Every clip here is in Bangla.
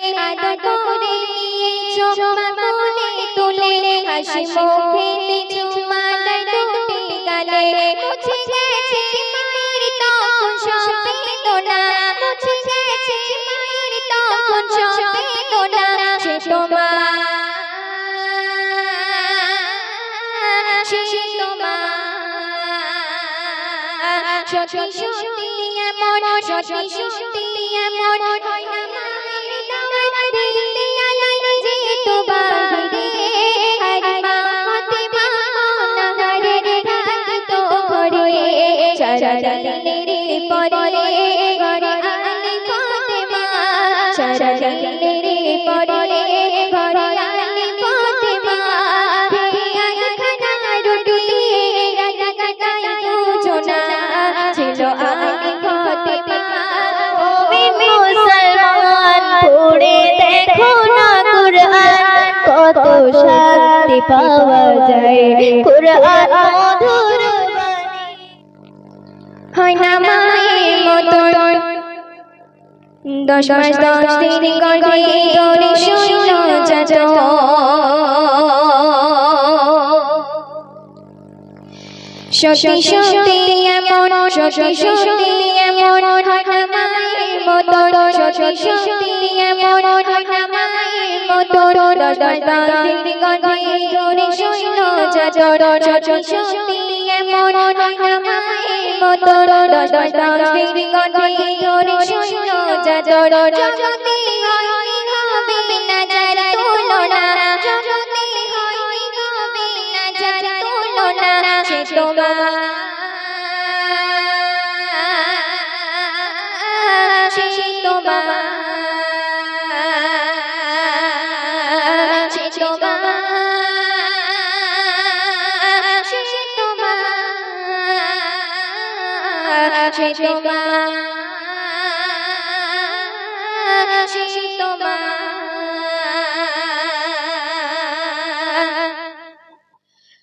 আদর করে নিয়েছো মা কোলে তুলে হাসি মুখে চুমা দুটি গালে মুছে গেছে মায়ের তখন সব বেদনা মুছে গেছে মায়ের তখন সব বেদনা সে তোমার সত্যি সত্যি এমন সত্যি সত্যি এমন হয় না মায়ের দেওয়া দিতে আলাই যে তো বাহিরে হরি মা হতে মা না হরে থাকি তো ঘরে সারা দিনের পরে ঘরে আলে হতে মা সারা দিনের পরে ঘরে আলে হতে মা কত শান্তি পাওয়া যায় কুরআন মধুর বাণী হয় না মায়ের মতন 10 মাস 10 দিন গর্ভে ধরে শূন্য যাচন সত্যি সত্যি এমন সত্যি সত্যি এমন হয় না মায়ের মতন সত্যি সত্যি এমন হয় না মায়ের মতন 10 দিন গর্ভে ধরে শূন্য যাচন সত্যি সত্যি এমন হয় না মায়ের মতন 10 দিন গর্ভে ধরে শূন্য যাচন জগতে হয়নি হবে না যার তুলনা জগতে হয়নি হবে না যার তুলনা সে তোমার সে তোমার সে তোমার সে তোমার সে তোমার সে তোমার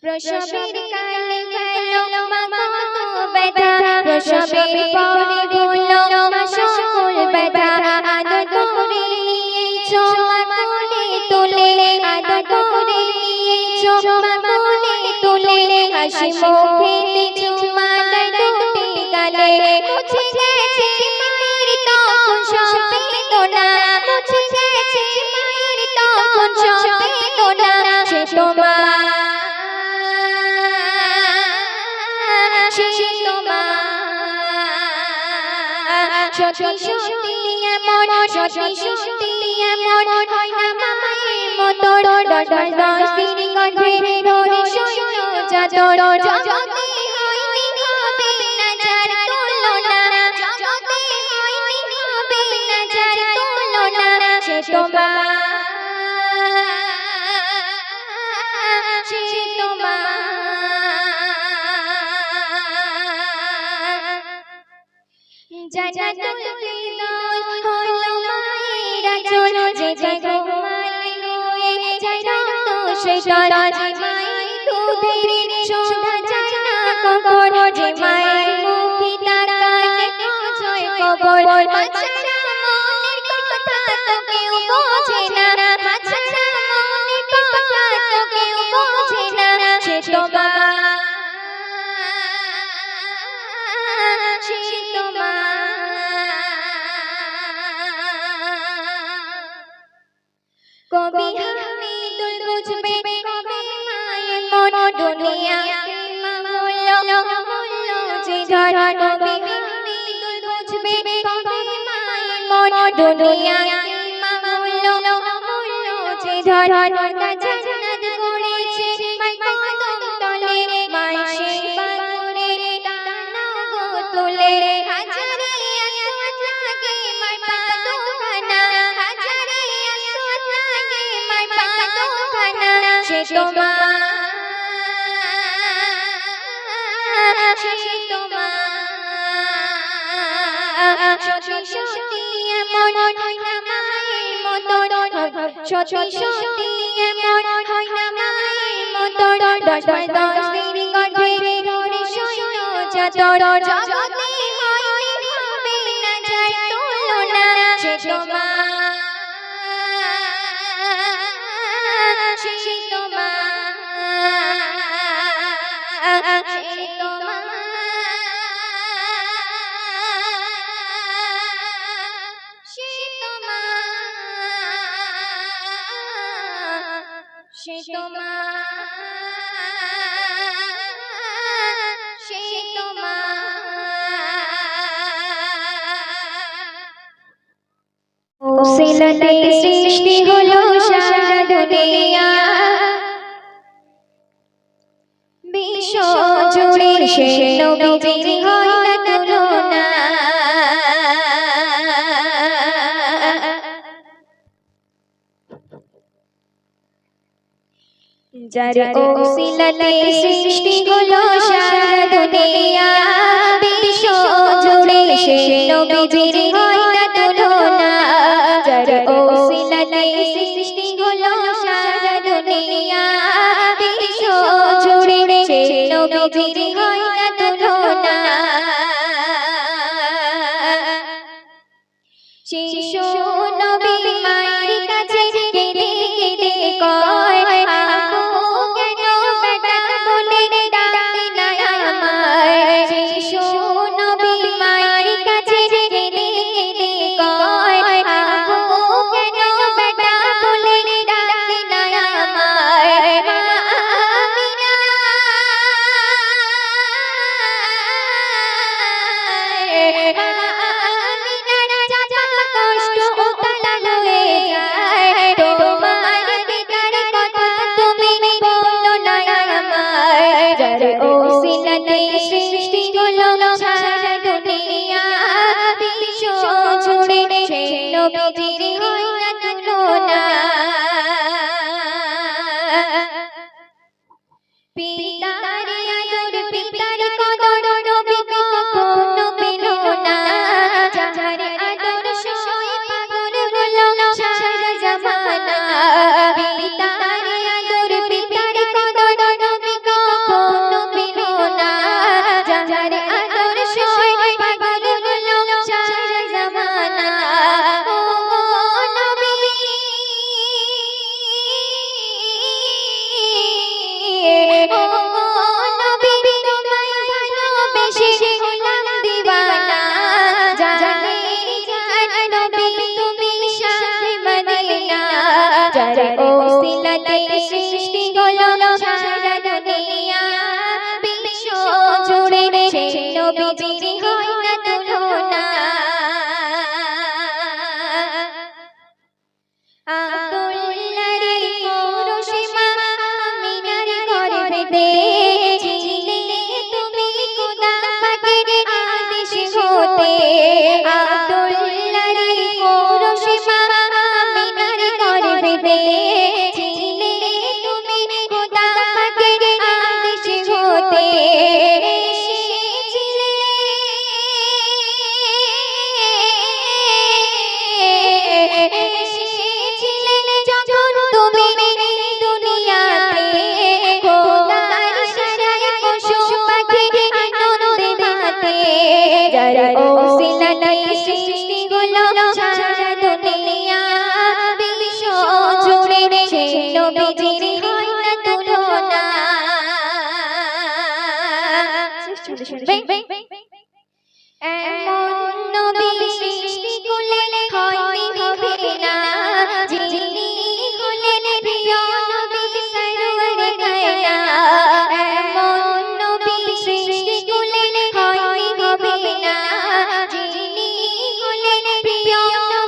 প্রসবের কালে গেল মা কত ব্যথা প্রসবের পরে ভুলো মা সকল ব্যথা আদর করে নিয়েছো মা কোলে তুলে আদর করে নিয়েছো মা কোলে তুলে হাসি মুখে চুমা দুটি গালে মুছে গেছে মায়ের তখন সব বেদনা মুছে গেছে মায়ের তখন সব বেদনা সে তোমার সে তোমার সত্যি সত্যি এমন সত্যি সত্যি এমন হয় না মায়ের মতন 10 দিন গর্ভে ধরে শূন্য যাচন জগতে হয়নি হবে না যার তুলনা জগতে হয়নি হবে না যার তুলনা সে তোমার সে তোমার জানা তুলতে দোল হলো মায়ের আঁচল যে জায়গায় ঘুমালে রয়ে যায় রক্ত সেই তরে মায়ের দুধের শোভা যায় না কখন যে মায়ের মুখে তাকালে অজয় কবর বাচ্চারা মনের কথা তো কেউ বোঝে না বাচ্চারা মনের কথা তো কেউ বোঝে না সে তোমার সে তোমার কবি হামিদুল বুঝবে কবে মায়ের মন দুনিয়াতে মা বললো যে ধর কবি হামিদুল বুঝবে কবে মায়ের মন দুনিয়াতে মা বললো যে ধর না জান্নাত করেছে মাই কদম তলে মাই সেবা করে টানা গো তুলে হাজারে আসত লাগে মাই পাদোখানা হাজারে আসত লাগে মাই পাদোখানা সে তোমার সে তোমার সত্যি সত্যি এমন হয় না মায়ের মতন সত্যি সত্যি এমন হয় না মায়ের মতন 10 দিন গর্ভে ধরে শূন্য যাচন জগতে হয়নি হবে না যার তুলনা সে তোমার সে তোমার ওসিলাতে সৃষ্টি হলো সারা দুনিয়া বিশ্ব জুড়ে সে নবীজির হয় না তুলনা যার ওসিলাতে সৃষ্টি হলো সারা দুনিয়া বিশ্ব জুড়ে সে নবীজির হয় না তুলনা যার ওসিলাতে সৃষ্টি হলো সারা দুনিয়া বিশ্ব জুড়ে সে নবীজির হয় না তুলনা শিশু নবী মায়ের কাছে কেঁদে কেঁদে কয় আপু কেন বেটা বলে ডাকে না আমায় শিশু নবী মায়ের কাছে কেঁদে কেঁদে কয় আপু কেন বেটা বলে ডাকে না আমায় মা আমিনা কষ্ট উতলা হয়ে যায় তোমার পিতার কথা তুমি বলো না আমায় যার ওসিলাতে সৃষ্টি হলো সারা দুনিয়া বিশ্ব জুড়ে সে নবীজির হয় না তুলনা পিতার আদর পিতার কদর নবী কখনো পেল না যার আদর্শ পাগল হলো সারা জামানা পিতার আদর পিতার কদর নবী কখনো পেল না যার আদর্শ পাগল হলো সারা জামানা ও নবী সৃষ্টি হলো সারা দুনিয়া বিশ্ব জুড়ে সে নবীজির হয় না তুলনা আব্দুল্লাহর পরশিমা আমিনার গর্ভেতে ছিলে তুমি খোদা পাকের আদেশ হতে আব্দুল্লাহর পরশিমা আমিনার গর্ভেতে ছিলে তুমি খোদা পাকের আদেশ হতে যখন তুমি দুনিয়াতে খোদার ইশারায় পশু পাখি আনন্দে মাতে যার ওসিলাতে সৃষ্টি হলো সারা দুনিয়া বিশ্ব জুড়ে সে নবীজির হয় না তুলনা এমন নবী সৃষ্টি করলে হয়নি হবে না যিনি হলেন প্রিয় নবী সরওয়ার কায়না এমন নবী সৃষ্টি করলে হয়নি হবে না যিনি হলেন প্রিয়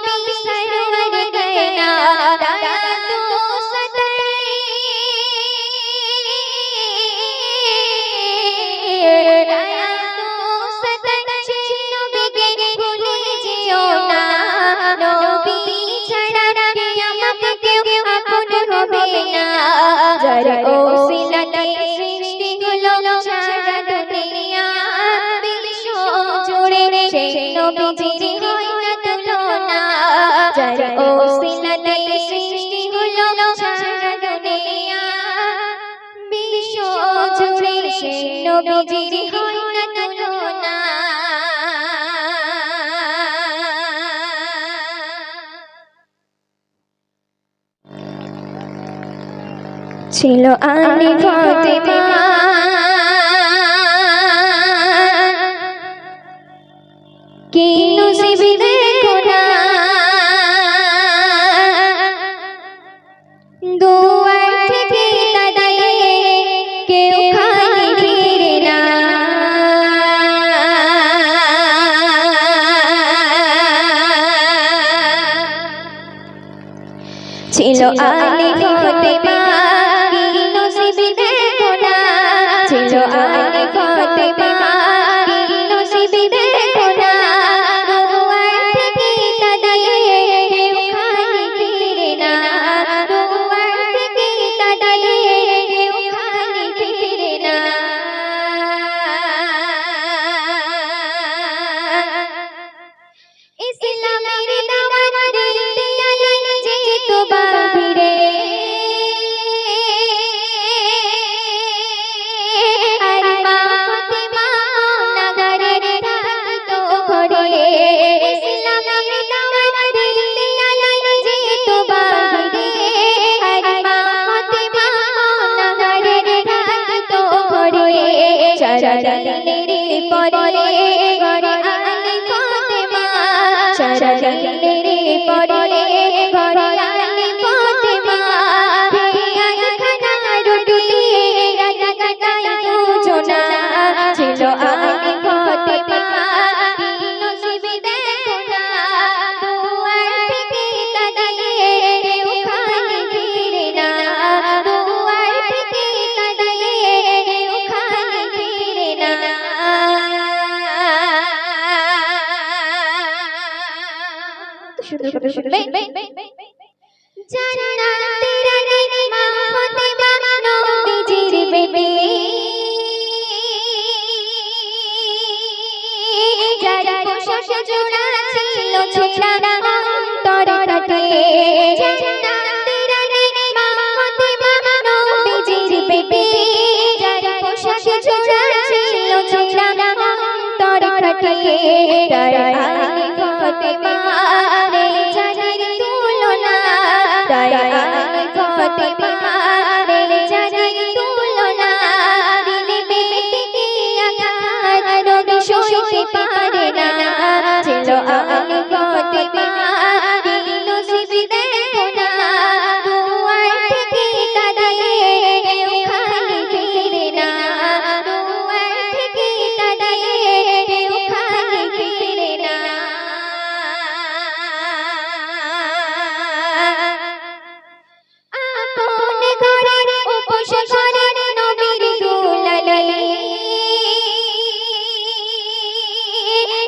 নবী সরওয়ার কায়না তারা তো সদাই যার ওসিলাতে সৃষ্টি হলো সারা দুনিয়া বিশ্ব জুড়ে সে নবীজির হয় না তুলনা যার ওসিলাতে সৃষ্টি হলো সারা দুনিয়া বিশ্ব জুড়ে সে নবীজির হয় না তুলনা ছিল আলী ফাতেমা কি নসিব দেখো না দুয়ার থেকে ছিল আলী ফাতেমা কি নসিব দেখো না ছিল আলী ফাতেমা কি নসিব দেখো না দুয়ার থেকে কাঁদিয়ে কেউ খালি ফিরে না দুয়ার থেকে কাঁদিয়ে কেউ খালি ফিরে না ইসলামের দাওয়াত দিতে আলী যেত বাহিরে আর মা ফাতেমা নগরে থাকতো ঘরে ইসলামের দাওয়াত দিতে আলী যেত বাহিরে আর মা ফাতেমা নগরে থাকতো ঘরে চরণের পরে ঘরে আলী ফাতেমা চরণের পরে ঘরে আলী ফাতেমা ভিয়ার খানা রুটি রাত কাটাই দুজনা ছিল আলী ফাতেমা কি নসিব দেখো না দুয়ার থেকে কাঁদিয়ে কেউ খালি ফিরে না দুয়ার থেকে কাঁদিয়ে কেউ খালি ফিরে না জান্নাতের রানী মা ফাতেমা নবীজির বেবি যার পোশাক জোড়া ছিল ছেঁড়া অন্তর কাটে জান্নাতের রানী মা ফাতেমা নবীজির বেবি যার পোশাক জোড়া ছিল ছেঁড়া অন্তর কাটে তার আলী ফাতেমা রে জানের তুলনা তার আলী ফাতেমা রে জানের তুলনা দিলে বেটিকে আঘাত নবী সইতে পারে না ছিল আলী ফাতেমা কি নসিব দেখো না দুয়ার থেকে কাঁদিয়ে কেউ খালি ফিরে না দুয়ার থেকে কাঁদিয়ে কেউ খালি ফিরে না আপন ঘরে উপোস করে নবীর দুলালি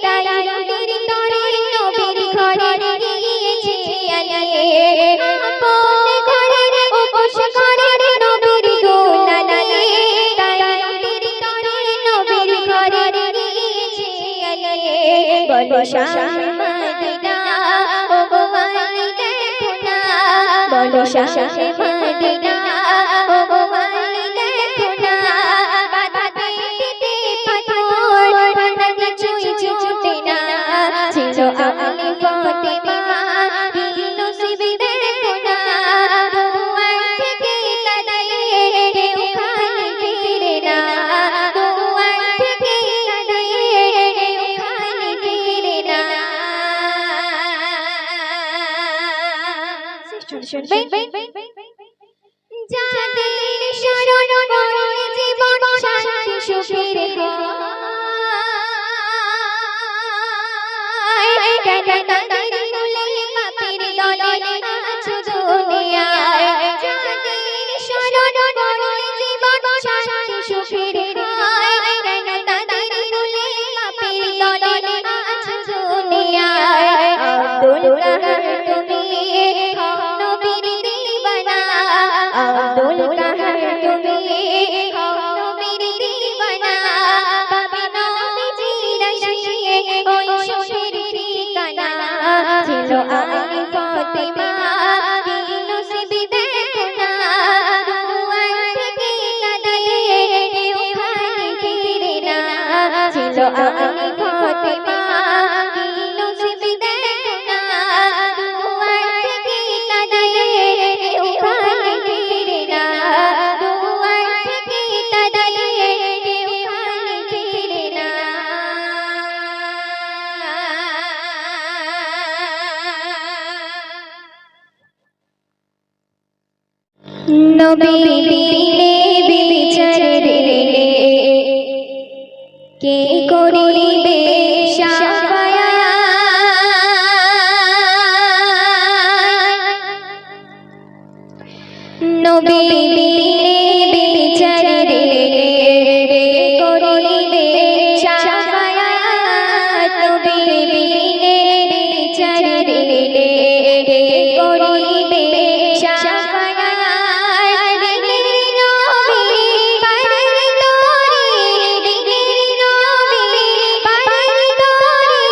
তাই নবীর তরে নবীর ঘরে গিয়েছে আলী আপন ঘরে উপোস করে নবীর দুলালি তাই নবীর তরে নবীর ঘরে গিয়েছে আলী বলো শাহ মদিনা ও গো আলী দেখো না বলো শাহ মদিনা ও গো আলী দেখো না বাধা দিতে পাথর ভাঙা কিছুই ছুটে না ছিল আলী ফাতেমা কি নসিব দেখো না দুয়ার থেকে কাঁদিয়ে কেউ খালি ফিরে না দুয়ার থেকে কাঁদিয়ে কেউ খালি ফিরে না যাদের শরণ মরণ জীবন শান্তি সুখের হয় কেন তাদের কুলে পাপের দলে আছো দুনিয়ায় যাদের শরণ মরণ জীবন শান্তি সুখের হয় কেন তাদের কুলে পাপের দলে আছো দুনিয়ায় আব্দুল কাহার তুমি নবীর দিওয়ানা আব্দুল কাহার তুমি নবীর দিওয়ানা পাবে নবীজির আশিকে ওই সোনের ঠিকানা ছিল আলী ফাতেমা কি নসিব দেখো না দুয়ার থেকে কাঁদিয়ে কেউ খালি ফিরে না ছিল আলী ফাতেমা কি নসিব দেখো না দুয়ার থেকে কাঁদিয়ে কেউ খালি ফিরে না দুয়ার থেকে কাঁদিয়ে কেউ খালি ফিরে না নবী দিলে বিচার রে কে করিবে সাফায়াত? নবী বিনে বিচারে রে করিবে শাফায়াত নবী বিনে বিচারে রে করিবে শাফায়াত দিনের নবী পারের তরি দিনের নবী পারের তরি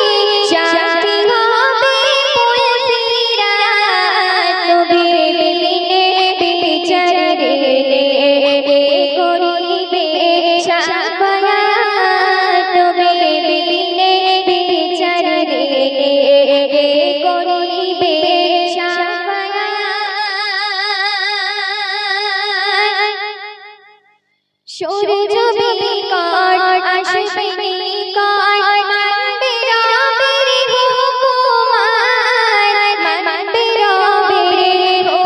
শাফি হবে পুলসিরাত নবী বিনে বিচারে রে করিবে শাফায়াত নবী বিনে বিচারে রে করিবে শাফায়াত সূর্য বিকট আসবে নিকট মানবে রবের হুকুমাত মানবে রবের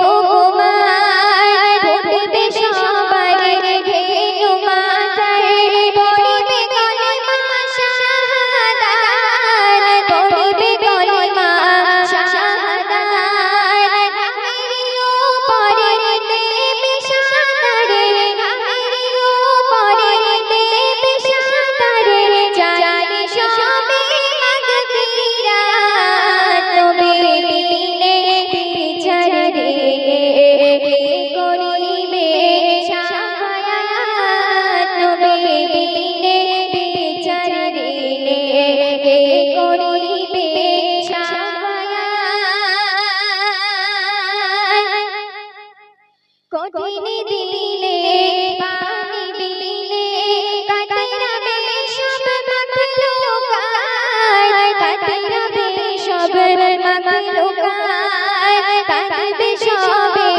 হুকুমাত ফুটবে সবার ঘেনু মাথায় পড়িবে কলিমা শাহাদাত পড়িবে কলিমা শাহাদাত হামির উপরে দেবে সাঁতারে হামির উপরে দেবে সাঁতারে জানি সবে মাগফিরাত নবী বিনে বিচারে রে করিবে শাফায়াত নবী বিনে বিচারে রে করিবে শাফায়াত কঠিন দিলে পানি দিলে কাটাবে সব মাখলুকাত কাটাবে সব মাখলুকাত কাটবে সবে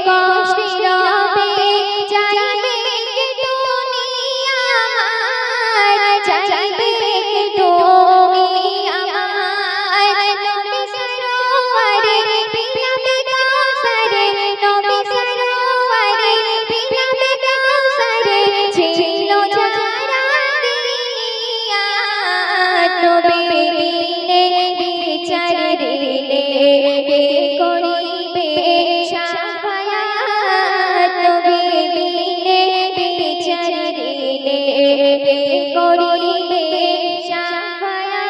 কষ্টে রবে যাইবে দুনিয়া আমার যাইবে দুনিয়া আমার নবী সরোয়ারে পিলাবে কাউসারে নবী সরোয়ারে পিলাবে কাউসারে ছিল যারা দিনিয়াত নবী বিনে বিচারে রে করিবে শাফায়াত নবী বিনে বিচারে রে করিবে শাফায়াত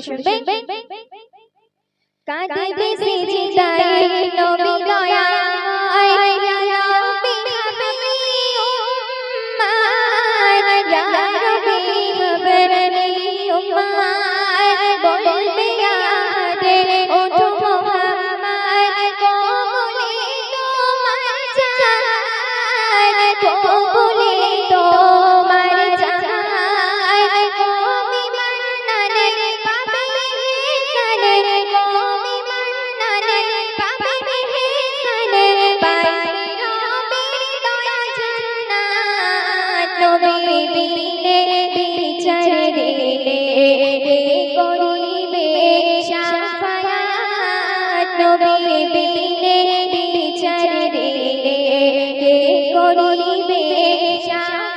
শুনবে কাঁদিবে সিজদায় নবী দয়াময় ইয়া রাব্বি হাবলি উম্মাত ইয়া রাব্বি হাবলি উম্মাত বলবে ইয়াদে ওঠো মুহাম্মদ কবুলে তোমার জাহান কবুলে তোমার জাহান কবি মান্নানে পাবে হেসানে কবি মান্নানে পাবে হেসানে পাবে রবের দয়া জান্নাত নবী বিনে বিচারে রে করিবে শাফায়াত নবী বিনে বিচারে রে করিবে শাফায়াত।